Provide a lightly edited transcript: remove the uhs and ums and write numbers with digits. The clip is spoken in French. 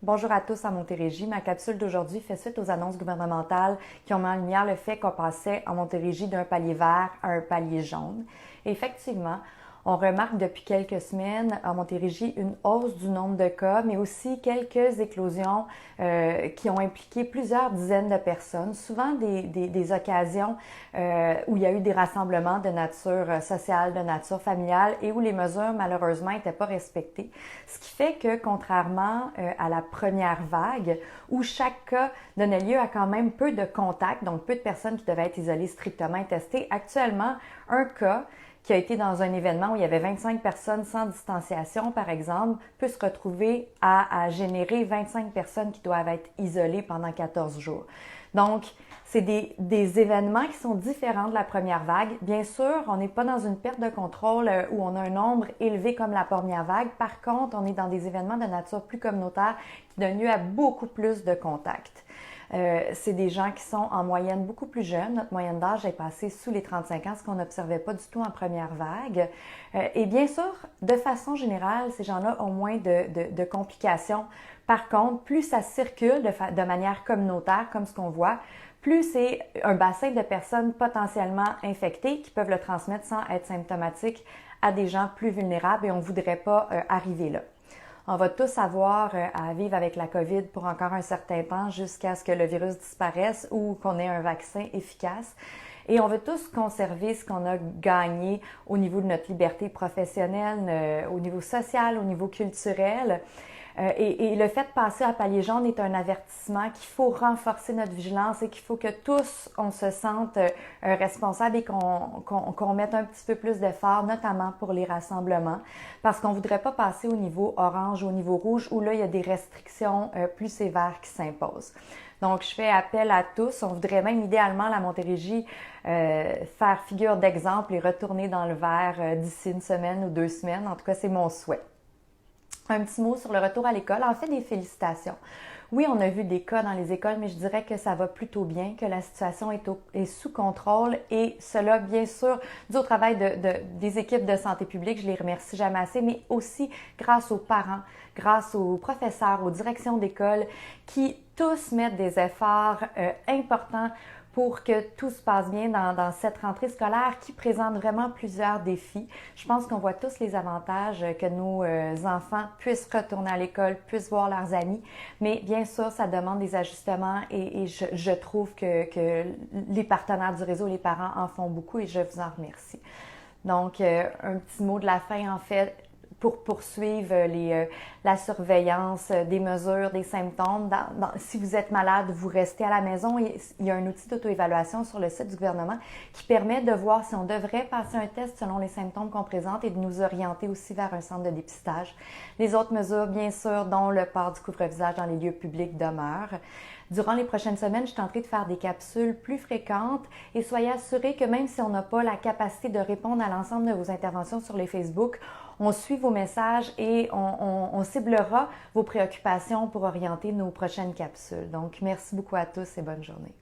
Bonjour à tous à Montérégie. Ma capsule d'aujourd'hui fait suite aux annonces gouvernementales qui ont mis en lumière le fait qu'on passait en Montérégie d'un palier vert à un palier jaune. Et effectivement, on remarque depuis quelques semaines en Montérégie une hausse du nombre de cas, mais aussi quelques éclosions qui ont impliqué plusieurs dizaines de personnes, souvent des occasions où il y a eu des rassemblements de nature sociale, de nature familiale et où les mesures malheureusement n'étaient pas respectées. Ce qui fait que contrairement à la première vague, où chaque cas donnait lieu à quand même peu de contacts, donc peu de personnes qui devaient être isolées strictement et testées, actuellement, un cas qui a été dans un événement où il y avait 25 personnes sans distanciation, par exemple, peut se retrouver à générer 25 personnes qui doivent être isolées pendant 14 jours. Donc, c'est des événements qui sont différents de la première vague. Bien sûr, on n'est pas dans une perte de contrôle où on a un nombre élevé comme la première vague. Par contre, on est dans des événements de nature plus communautaire qui donnent lieu à beaucoup plus de contacts. C'est des gens qui sont en moyenne beaucoup plus jeunes. Notre moyenne d'âge est passée sous les 35 ans, ce qu'on n'observait pas du tout en première vague. Et bien sûr, de façon générale, ces gens-là ont moins de complications. Par contre, plus ça circule de manière communautaire, comme ce qu'on voit, plus c'est un bassin de personnes potentiellement infectées qui peuvent le transmettre sans être symptomatiques à des gens plus vulnérables et on ne voudrait pas arriver là. On va tous avoir à vivre avec la COVID pour encore un certain temps jusqu'à ce que le virus disparaisse ou qu'on ait un vaccin efficace. Et on veut tous conserver ce qu'on a gagné au niveau de notre liberté professionnelle, au niveau social, au niveau culturel. Et le fait de passer à palier jaune est un avertissement qu'il faut renforcer notre vigilance et qu'il faut que tous, on se sente responsables et qu'on mette un petit peu plus d'effort, notamment pour les rassemblements, parce qu'on ne voudrait pas passer au niveau orange, au niveau rouge, où là, il y a des restrictions plus sévères qui s'imposent. Donc, je fais appel à tous. On voudrait même idéalement, la Montérégie, faire figure d'exemple et retourner dans le vert d'ici une semaine ou 2 semaines. En tout cas, c'est mon souhait. Un petit mot sur le retour à l'école. En fait, des félicitations. Oui, on a vu des cas dans les écoles, mais je dirais que ça va plutôt bien, que la situation est sous contrôle et cela, bien sûr, dû au travail des équipes de santé publique, je les remercie jamais assez, mais aussi grâce aux parents, grâce aux professeurs, aux directions d'école qui tous mettent des efforts importants pour que tout se passe bien dans cette rentrée scolaire qui présente vraiment plusieurs défis. Je pense qu'on voit tous les avantages que nos enfants puissent retourner à l'école, puissent voir leurs amis, mais bien sûr, ça demande des ajustements et je trouve que les partenaires du réseau, les parents en font beaucoup et je vous en remercie. Donc, un petit mot de la fin, en fait, pour poursuivre la surveillance des mesures, des symptômes. Si vous êtes malade, vous restez à la maison. Il y a un outil d'auto-évaluation sur le site du gouvernement qui permet de voir si on devrait passer un test selon les symptômes qu'on présente et de nous orienter aussi vers un centre de dépistage. Les autres mesures, bien sûr, dont le port du couvre-visage dans les lieux publics demeurent. Durant les prochaines semaines, je tenterai de faire des capsules plus fréquentes et soyez assurés que même si on n'a pas la capacité de répondre à l'ensemble de vos interventions sur les Facebook, on suit vos messages et on ciblera vos préoccupations pour orienter nos prochaines capsules. Donc, merci beaucoup à tous et bonne journée.